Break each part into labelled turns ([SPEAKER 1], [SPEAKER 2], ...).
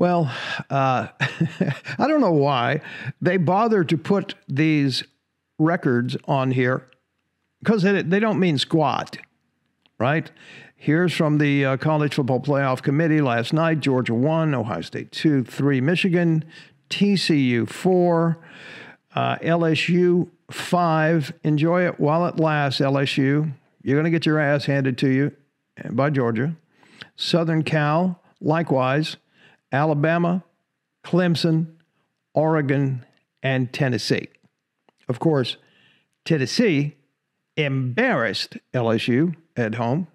[SPEAKER 1] Well, I don't know why they bother to put these records on here, because they don't mean squat, right? Here's from the College Football Playoff Committee last night. Georgia 1, Ohio State 2, 3, Michigan, TCU 4, LSU 5. Enjoy it while it lasts, LSU. You're going to get your ass handed to you by Georgia. Southern Cal, likewise. Alabama, Clemson, Oregon, and Tennessee. Of course, Tennessee embarrassed LSU at home,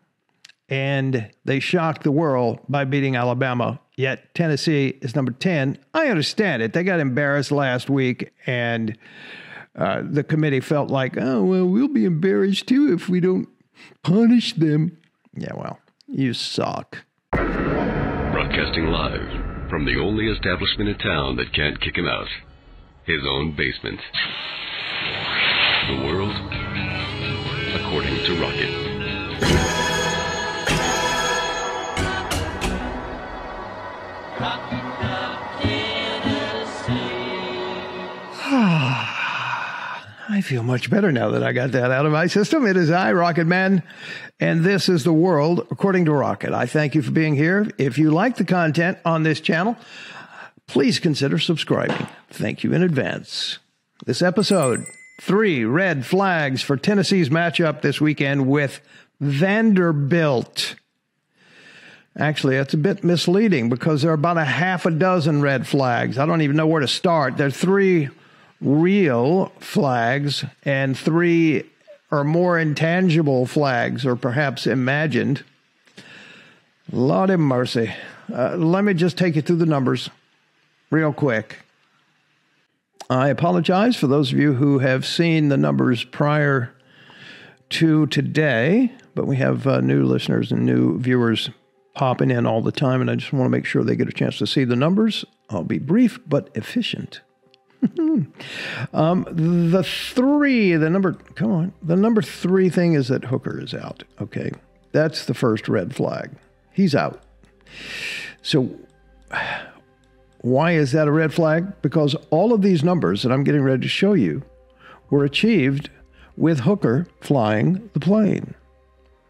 [SPEAKER 1] and they shocked the world by beating Alabama, yet Tennessee is number 10. I understand it. They got embarrassed last week, and the committee felt like, oh, well, we'll be embarrassed too if we don't punish them. Yeah, well, you suck.
[SPEAKER 2] Broadcasting live from the only establishment in town that can't kick him out, his own basement. The world according to Rocket.
[SPEAKER 1] I feel much better now that I got that out of my system. It is I, Rocket Man, and this is the world according to Rocket. I thank you for being here. If you like the content on this channel, please consider subscribing. Thank you in advance. This episode, 3 red flags for Tennessee's matchup this weekend with Vanderbilt. Actually, that's a bit misleading because there are about a half a dozen red flags. I don't even know where to start. There are 3 real flags and 3 or more intangible flags, or perhaps imagined. Lord have mercy. Let me just take you through the numbers real quick. I apologize for those of you who have seen the numbers prior to today, but we have new listeners and new viewers popping in all the time, and I just want to make sure they get a chance to see the numbers. I'll be brief but efficient. The number 3 thing is that Hooker is out. Okay. That's the first red flag. He's out. So why is that a red flag? Because all of these numbers that I'm getting ready to show you were achieved with Hooker flying the plane,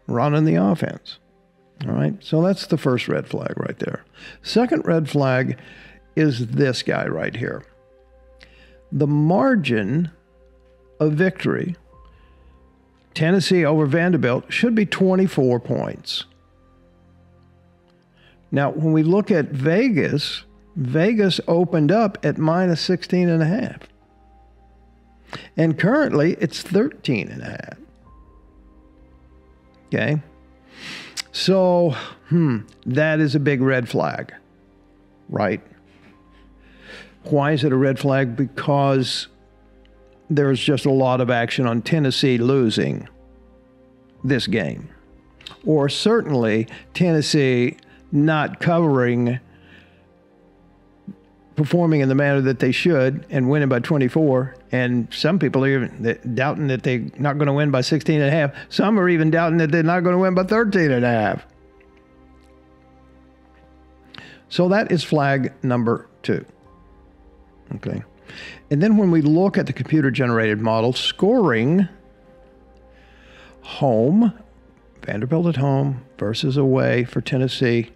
[SPEAKER 1] running the offense. All right. So that's the first red flag right there. Second red flag is this guy right here. The margin of victory, Tennessee over Vanderbilt, should be 24 points. Now, when we look at Vegas, Vegas opened up at minus 16.5. And currently, it's 13.5. Okay? So, that is a big red flag, right? Why is it a red flag? Because there's just a lot of action on Tennessee losing this game. Or certainly Tennessee not performing in the manner that they should and winning by 24. And some people are even doubting that they're not going to win by 16.5. Some are even doubting that they're not going to win by 13.5. So that is flag number 2. Okay. And then when we look at the computer-generated model, scoring home, Vanderbilt at home versus away for Tennessee.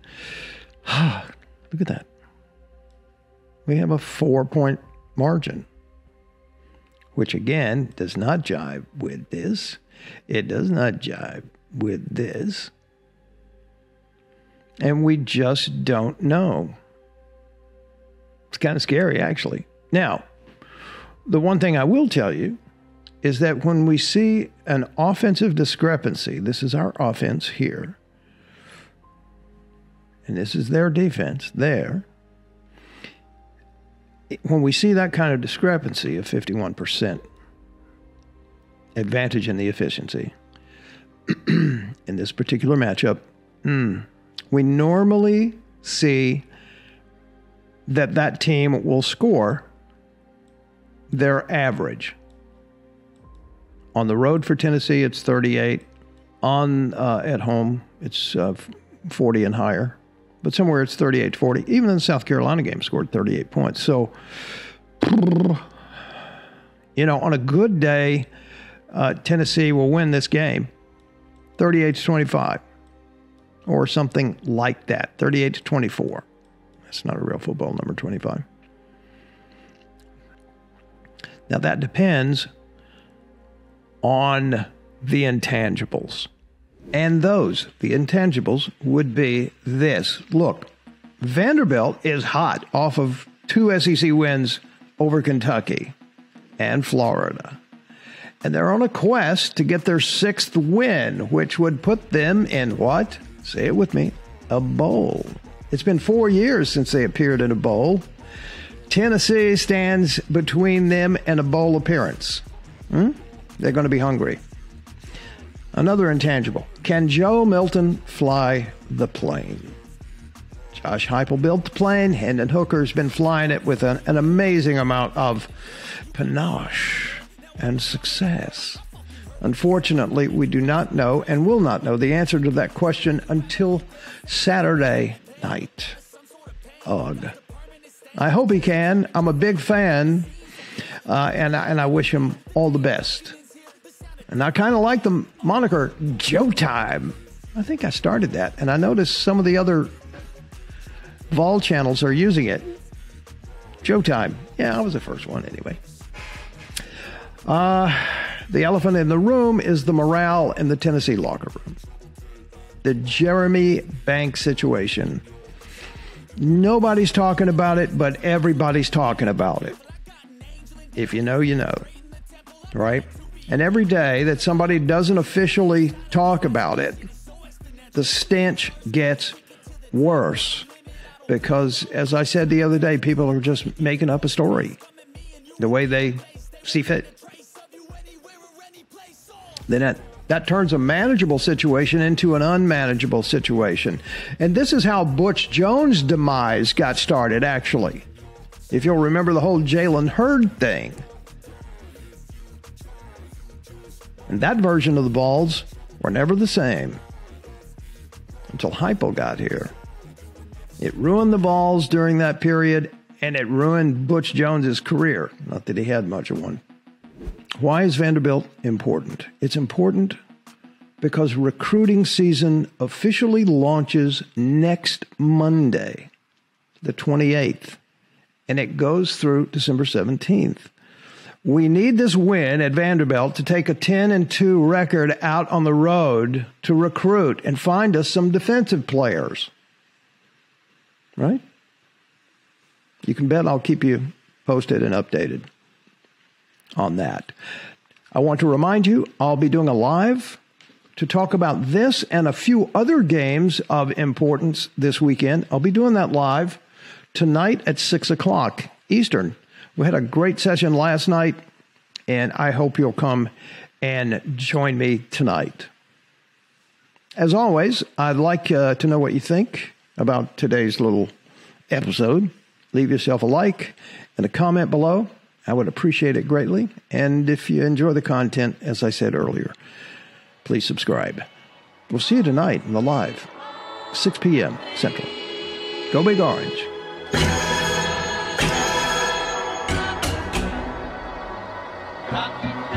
[SPEAKER 1] Look at that. We have a 4-point margin, which again does not jive with this. It does not jive with this. And we just don't know. It's kind of scary, actually. Now, the one thing I will tell you is that when we see an offensive discrepancy, this is our offense here, and this is their defense there. When we see that kind of discrepancy of 51% advantage in the efficiency in this particular matchup, we normally see that team will score their average. On the road for Tennessee, it's 38. At home, it's 40 and higher. but somewhere it's 38-40. Even in the South Carolina game, scored 38 points. So, you know, on a good day, Tennessee will win this game 38-25 or something like that, 38-24. That's not a real football number, 25. Now, that depends on the intangibles. And the intangibles, would be this. Look, Vanderbilt is hot off of 2 SEC wins over Kentucky and Florida. And they're on a quest to get their 6th win, which would put them in what? Say it with me, a bowl. It's been 4 years since they appeared in a bowl. Tennessee stands between them and a bowl appearance. They're going to be hungry. Another intangible. Can Joe Milton fly the plane? Josh Heupel built the plane. Hendon Hooker's been flying it with an amazing amount of panache and success. Unfortunately, we do not know and will not know the answer to that question until Saturday night. Ugh. I hope he can. I'm a big fan, and I wish him all the best. And I kind of like the moniker Joe Time. I think I started that, and I noticed some of the other Vol channels are using it. Joe Time. Yeah, I was the first one anyway. The elephant in the room is the morale in the Tennessee locker room. The Jeremy Banks situation. Nobody's talking about it, but everybody's talking about it. If you know, you know. Right? And every day that somebody doesn't officially talk about it, the stench gets worse. Because, as I said the other day, people are just making up a story the way they see fit. Then that turns a manageable situation into an unmanageable situation. And this is how Butch Jones' demise got started, actually. If you'll remember the whole Jalen Hurd thing. And that version of the Vols were never the same until Heupel got here. It ruined the Vols during that period, and it ruined Butch Jones's career. Not that he had much of one. Why is Vanderbilt important? It's important because recruiting season officially launches next Monday, the 28th, and it goes through December 17th. We need this win at Vanderbilt to take a 10-2 record out on the road to recruit and find us some defensive players. Right? You can bet I'll keep you posted and updated on that. I want to remind you, I'll be doing a live to talk about this and a few other games of importance this weekend. I'll be doing that live tonight at 6 o'clock Eastern. We had a great session last night, and I hope you'll come and join me tonight. As always, I'd like to know what you think about today's little episode. Leave yourself a like and a comment below. I would appreciate it greatly. And if you enjoy the content, as I said earlier, please subscribe. We'll see you tonight in the live, 6 p.m. Central. Go Big Orange.
[SPEAKER 3] Rock.